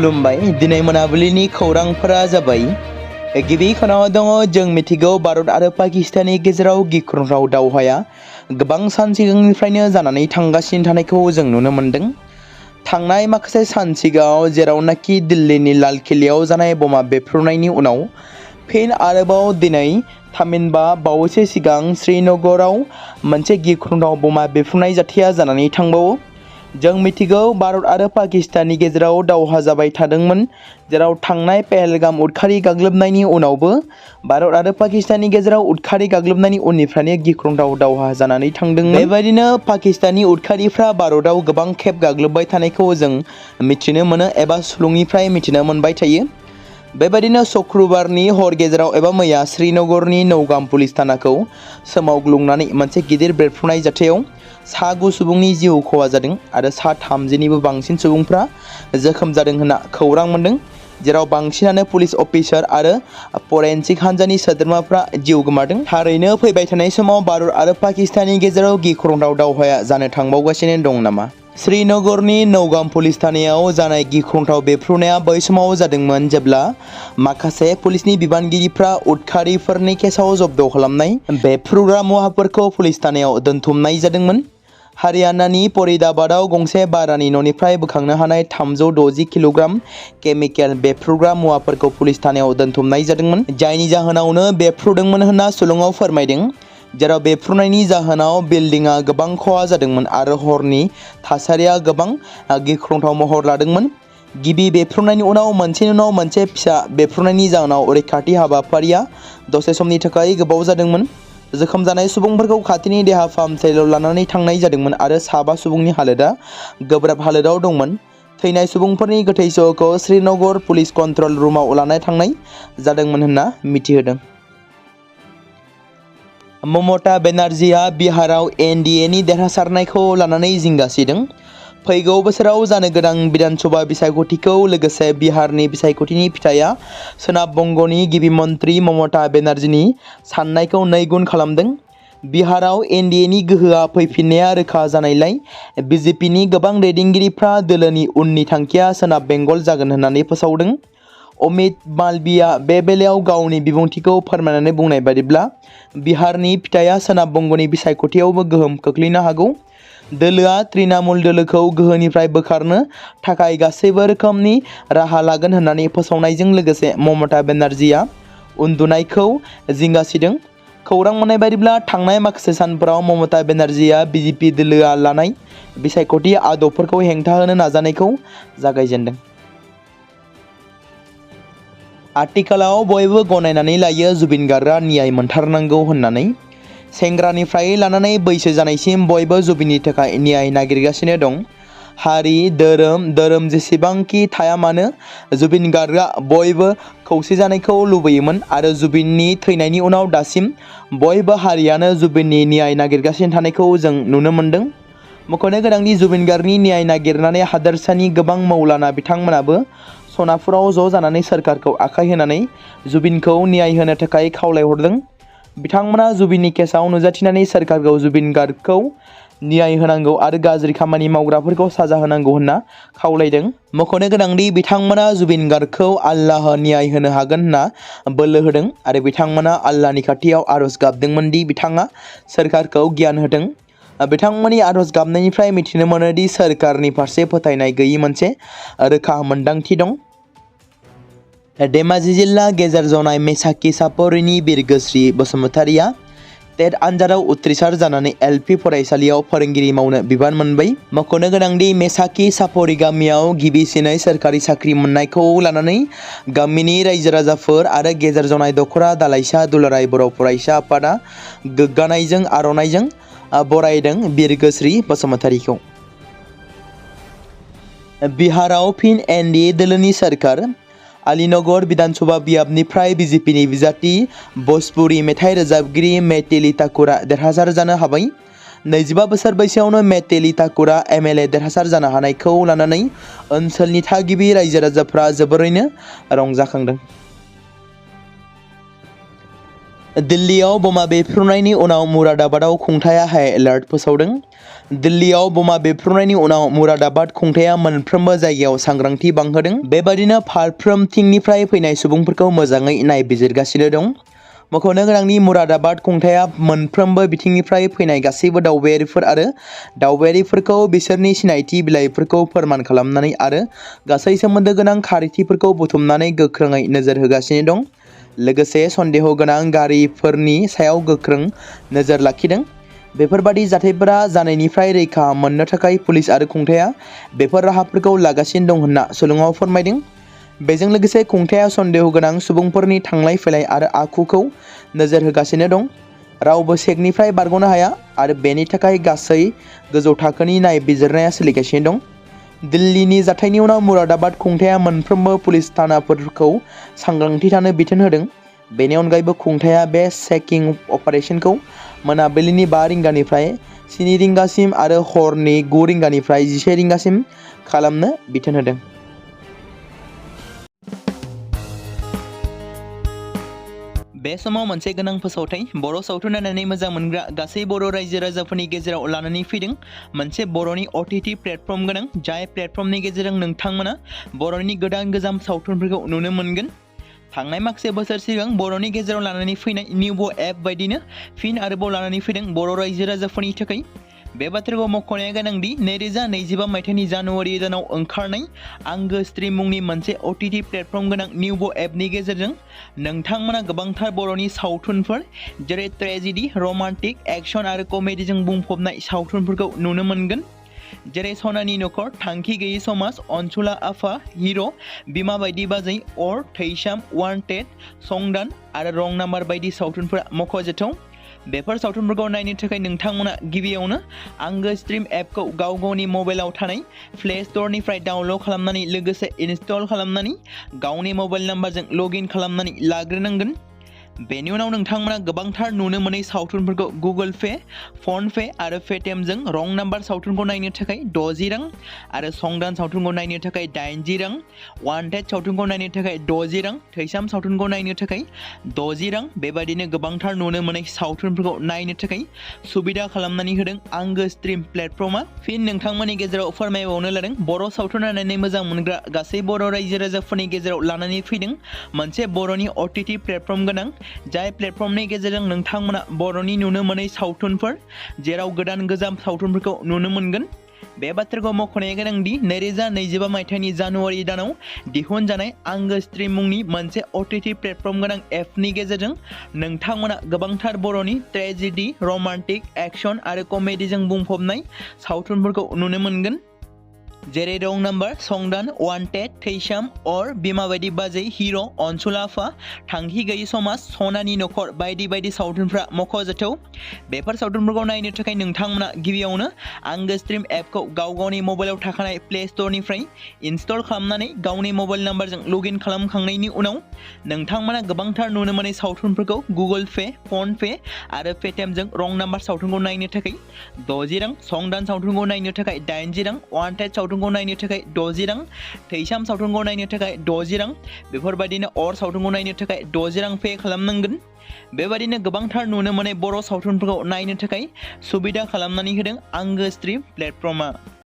खुलुमबाय दिनै मोनाबिलिनि खौरांफोरा जाबाय गिबि खनाव दङ जों मिथिगौ भारत आरो पाकिस्ताननि गेजेराव गिख्रंथाव दावहाया गोबां सान सिगांनिफ्रायनो जानानै थांगासिनो थानायखौ जों नुनो मोन्दों। थांनाय माखासे सान सिगाङाव जेरावनाखि दिल्लीनि लाल किल्लायाव जानाय बमा बेफ्रुनायनि उनाव फिन आरोबाव दिनै थामहिनबा बावैसो सिगां श्रीनगराव मोनसे गिख्रंथाव बमा बेफ्रुनाय जाथाया जानानै थांबावो। जों मिथिगौ भारत आरो पाकिस्ताननि गेजेराव दावहा जाबाय थादोंमोन, जेराव थांनाय पहलगाम उदखारि गाग्लोबनायनि उनावबो भारत आरो पाकिस्ताननि गेजेराव उदखारि गाग्लोबनायनि उननिफ्रायनो गिख्रंथाव दावहा जानानै थांदोंमोन। बेबायदिनो पाकिस्ताननि उदखारिफ्रा भारतआव गोबां खेब गाग्लोबबाय थानायखौ जों मिथिनो मोनो एबा सुलुंनिफ्राय मिथिनो मोनबाय थायो। बेबायदिनो शुक्रबारनि हर गेजेराव एबा मैया श्रीनगरनि नौगाम पुलिस थानाखौ सोमावग्लुंनानै मोनसे गिदिर बेरफ्रुनाय जाथायाव सा 9 सुबुंनि जिउ खहा जादों आरो सा 30निबो बांसिन सुबुंफ्रा जोखोम जादों होनना खौरां मोन्दों, जेराव बांसिनानो पुलिस अफिसार आरो फरेन्सिक हान्जानि सोद्रोमाफ्रा जिउ गोमादों। थारैनो फैबाय थानाय समाव भारत आरो पाकिस्ताननि गेजेराव गिख्रंथाव दावहाया जानो थांबावगासिनो दं नामा? श्रीनगरनि नौगाम पुलिस थानायाव जानाय गिख्रंथाव बेफ्रुनाया बै समाव जादोंमोन जेब्ला माखासे पुलिसनि बिबानगिरिफ्रा उदखारिफोरनि केसाव जब्द खालामनाय बेफ्रुग्रा मुवाफोरखौ पुलिस थानायाव दोनथुमनाय जादोंमोन। हारियानानि फरिदाबादाव गंसे भारानि न'निफ्राय बोखांनो हानाय 360 किल'ग्राम केमिकेल बेफ्रुग्रा मुवाफोरखौ पुलिस थानायाव दोनथुमनाय जादोंमोन, जायनि जाहोनावनो बेफ्रुदोंमोन होनना सुलुङाव फोरमायदों। जेराव बेफ्रुनायनि जाहोनाव बिल्डिंआ गोबां खहा जादोंमोन आरो हरनि थासारिया गोबां गिख्रंथाव महर लादोंमोन। गिबि बेफ्रुनायनि उनाव मोनसेनि उनाव मोनसे फिसा बेफ्रुनायनि जाहोनाव रैखाथि हाबाफारिया दसे समनि थाखाय गोबाव जादोंमोन। जोखोम जानाय सुबुंफोरखौ खाथिनि देहा फाहामसालियाव लानानै थांनाय जादोंमोन आरो 7 सुबुंनि हालोदा गोब्राब हालोदाव दंमोन। थैनाय सुबुंफोरनि गोथै सहखौ श्रीनगर पुलिस कन्ट्रल रुमाव लाना थांनाय जादोंमोन होनना मिथिहोदों। ममता बेनार्जीआ बिहाराव एनडिएनि देरहासारनायखौ लानानै जिंगा सिदों। फैगौ बोसोराव जानो गोनां बिधानसभा बिसायख'थिखौ लोगोसे बिहारनि बिसायख'थिनि फिथाइया सोनाब बंगनि गिबि मन्थ्रि ममता बेनार्जीनि साननायखौ 2 गुन खालामदों। बिहाराव एनडिएनि गोहोआ फैफिननाया रोखा जानायलाय बिजेपिनि गोबां दैदेनगिरिफ्रा दोलोनि उननि थांखिया सोनाब बेंगल जागोन होननानै फोसावदों। अमित मालवीया बे बेलायाव गावनि बिबुंथिखौ फोरमायनानै बुंनाय बायदिब्ला बिहारनि फिथाइया सोनाब बंगनि बिसायख'थियावबो गोहोम खोख्लैनो हागौ। दोलोआ तृणमूल दोलोखौ गोहोनिफ्राय बोखारनो थाखाय गासैबो रोखोमनि राहा लागोन होननानै फोसावनायजों लोगोसे ममता बेनार्जीआ उन्दुनायखौ जिंगासिदों। खौरां मोननाय बायदिब्ला थांनाय माखासे सानफोराव ममता बेनार्जीआ बिजेपि दोलोआ लानाय बिसायख'थि आदबफोरखौ हेंथा होनो नाजानायखौ जागायजेनदों। आथिखालाव बयबो गनायनानै लायो जुबिन गार्गआ न्याय मोनथारनांगौ होननानै। सेंग्रानिफ्राय लानानै बैसो जानायसिम बयबो जुबिननि थाखाय न्याय नागिरगासिनो दं। हारि धोरोम जेसेबांखि थाया मानो जुबिन गार्गआ बयबो खौसे जानायखौ लुबैयोमोन आरो जुबिननि थैनायनि उनाव दासिम बयबो हारियानो जुबिननि न्याय नागिरगासिनो थानायखौ जों नुनो मोन्दों। मख'नो गोनांदि जुबिन गार्गनि न्याय नागिरनानै हादोरसानि गोबां मौलाना बिथांमोनाबो सनापुराव ज' जानानै सोरखारखौ आखाय होनानै जुबिनखौ न्याय होनो थाखाय खावलायहरदों। बिथांमोना जुबिननि केसाव नुजाथिनानै सोरखारखौ जुबिन गार्गखौ न्याय होनांगौ आरो गाज्रि खामानि मावग्राफोरखौ साजा होनांगौ होनना खावलायदों। मख'नो गोनांदि बिथांमोना जुबिन गार्गखौ आल्लाह न्याय होनो हागोन होनना बोलो होदों आरो बिथांमोना आल्लाहनि खाथियाव आरज गाबदोंमोन दि बिथाङा सोरखारखौ गियान होदों। बिथांमोननि आरज गाबनायनिफ्राय मिथिनो मोनोदि सोरखारनि फारसे फोथायनाय गैयै मोनसे रोखा मोन्दांथि दं। धेमाजि जिल्ला गेजेर जनाय मेसाखि सापरिनि बिरगोस्रि बसुमतारिया टेट आनजादाव उथ्रिसार जानानै एलपि फरायसालियाव फोरोंगिरि मावनो बिबान मोनबाय। मख'नो गोनांदि मेसाखि सापरि गामियाव गिबिसिनै सोरखारि साख्रि मोननायखौ लानानै गामिनि रायजो राजाफोर आरो गेजेर जनाय दखरा दालाइसा दुलाराय बर' फरायसा आफादा गोग्गानायजों आर'नाइजों बरायदों बिरगोस्रि बसुमतारिखौ। बिहाराव फिन एनडिए दोलोनि सोरखार। आलीनगर विधानसभा बियाबनिफ्राय बिजेपिनि बिजाथि भोजपुरी मेथाइ रोजाबगिरि मेटेली ठाकुरा देरहासार जानो हाबाय। 25 बोसोर बैसोआवनो मेटेली ठाकुरा एमएलए देरहासार जानो हानायखौ लानानै ओनसोलनि थागिबि रायजो राजाफ्रा जोबोरैनो रंजाखांदों। दिल्लीयाव बमा बेफ्रुनायनि उनाव मुरादाबादाव खुंथाया हाई एलार्ट फोसावदों। दिल्लीयाव बमा बेफ्रुनायनि उनाव मुरादाबाद खुंथाया मोनफ्रोमबो जायगायाव सांग्रांथि बांहोदों। बेबादिनो फारफ्रोमथिंनिफ्राय फैनाय सुबुंफोरखौ मोजाङै नायबिजिरगासिनो दं। मख'नो गोनांदि मुरादाबाद खुंथाया मोनफ्रोमबो बिथिंनिफ्राय फैनाय गासैबो दावबायारिफोर आरो दावबायारिफोरखौ बिसोरनि सिनायथि बिलाइफोरखौ फोरमान खालामनानै आरो गासै सोमोन्दो गोनां खारिथिफोरखौ बुथुमनानै गोख्रोङै नोजोर होगासिनो दं। लोगोसे सन्देह गोनां गारिफोरनि सायाव गोख्रों नोजोर लाखिदों। बेफोरबादि जाथायफोरा जानायनिफ्राय रैखा मोननो थाखाय पुलिस आरो खुंथाया बेफोर राहाफोरखौ लागासिनो दं होनना सुलुङाव फोरमायदों। बेजों लोगोसे खुंथाया सन्देह गोनां सुबुंफोरनि थांलाय फैलाय आरो आखुखौ नोजोर होगासिनो दं। रावबो चेकनिफ्राय बारग'नो हाया आरो बेनि थाखाय गासै गोजौ थाखोनि नायबिजिरनाया सोलिगासिनो दं। दिल्लीनि जाथायनि उनाव मुरादाबाद खुंथाया मोनफ्रोमबो पुलिस थानाफोरखौ सांग्रांथि थानो बिथोन होदों। बेनि अनगायैबो खुंथाया बे चेकिं अपारेशनखौ मोनाबिलिनि 5 रिंगानिफ्राय 7 रिंगासिम आरो हरनि 9 रिंगानिफ्राय 11 रिंगासिम खालामनो बिथोन होदों। बे समाव मोनसे गोनां फोसावथाय बर' सावथुन नायनानै मोजां मोनग्रा गासै बर' रायजो राजाफोरनि गेजेराव लानानै फैदों मोनसे बर'नि OTT प्लेटफर्म गोनां, जाय प्लेटफर्मनि गेजेरजों नोंथांमोना बर'नि गोदान गोजाम सावथुनफोरखौ नुनो मोनगोन। थांनाय माखासे बोसोर सिगां बर'नि गेजेराव लानानै फैनाय निउबो एप बायदिनो फिन आरोबाव लानानै फैदों बर' रायजो राजाफोरनि थाखाय। बे बाथ्राखौ मख'नाया गोनांदि 2025 मायथाइनि जानुवारि दानाव ओंखारनाय आंगो स्ट्रीम मुंनि मोनसे OTT प्लेटफर्म गोनां निउबो एपनि गेजेरजों नोंथांमोना गोबांथार बर'नि सावथुनफोर जेरै ट्रेजेडी, रमान्टिक, एक्शन आरो कमेडीजों बुंफबनाय सावथुनफोरखौ नुनो मोनगोन। जेरै सनानि नखर, थांखि गैयै समाज, अनसुला आफा, हिर', बिमा बायदि बाजै, अर, थैसाम, वान्टेड, संदान आरो रं नाम्बार बायदि सावथुनफोरा मख'जाथाव। बेफोर सावथुनफोरखौ नायनो थाखाय नोंथांमोना गिबियावनो आंगो स्ट्रीम एपखौ गाव गावनि मबाइलाव थानाय प्ले स्ट'रनिफ्राय डाउनल'ड खालामनानै लोगोसे इनस्टल खालामनानै गावनि मबाइल नाम्बारजों लगइन खालामनानै लाग्रोनांगोन। बेनि उनाव नोंथांमोना गोबांथार नुनो मोनै सावथुनफोरखौ गुगोल पे, फन पे आरो पेटिएमजों रं नाम्बार सावथुनखौ नायनो थाखाय 60 रां आरो संदान सावथुनखौ नायनो थाखाय 80 रां, वान्टेड सावथुनखौ नायनो थाखाय 60 रां, थैसाम सावथुनखौ नायनो थाखाय 60 रां बेबायदिनो गोबांथार नुनो मोनै सावथुनफोरखौ नायनो थाखाय सुबिदा खालामनानै होदों आंगो स्ट्रीम प्लेटफर्मा। फिन नोंथांमोननि गेजेराव फोरमायबावनो लादों बर' सावथुन नायनानै मोजां मोनग्रा गासै बर' रायजो राजाफोरनि गेजेराव लानानै फैदों मोनसे बर'नि OTT प्लेटफर्म गोनां, जाय प्लेटफर्मनि गेजेरजों नोंथांमोना बर'नि नुनो मोनै सावथुनफोर जेराव गोदान गोजाम सावथुनफोरखौ नुनो मोनगोन। बे बाथ्राखौ मख'नाया गोनांदि 2025 मायथाइनि जानुवारि दानाव दिहुनजानाय आंगो स्ट्रीम मुंनि मोनसे OTT प्लेटफर्म गोनां एपनि गेजेरजों नोंथांमोना गोबांथार बर'नि ट्रेजेडी, रमान्टिक, एक्शन आरो कमेडीजों बुंफबनाय सावथुनफोरखौ नुनो मोनगोन। जेरै रं नाम्बार, संदान, वान्टेड, थैसाम, अर, बिमा बायदि बाजै, हिर', अनसुला आफा, थांखि गैयै समाज, सनानि नखर बायदि बायदि सावथुनफ्रा मख'जाथाव। बेफोर सावथुनफोरखौ नायनो थाखाय नोंथांमोना गिबियावनो आंगो स्ट्रीम एपखौ गाव गावनि मबाइलाव थाखानाय प्ले स्ट'रनिफ्राय इनस्टल खालामनानै गावनि मबाइल नाम्बारजों लगइन खालामखांनायनि उनाव नोंथांमोना गोबांथार नुनो मोनै सावथुनफोरखौ गुगोल पे, फन पे आरो पेटिएमजों रं नाम्बार सावथुनखौ नायनो थाखाय 60 रां, संदान सावथुनखौ नायनो थाखाय 80 रां, वान्टेड सावथुनखौ नायनो थाखाय 60 रां, थैसाम सावथुनखौ नायनो थाखाय 60 रां बेफोरबायदिनो अर सावथुनखौ नायनो थाखाय 60 रां पे खालामनांगोन। बेबायदिनो गोबांथार नुनो मोनै बर' सावथुनफोरखौ नायनो थाखाय सुबिदा खालामनानै होदों आंगो स्ट्रीम प्लेटफर्मा।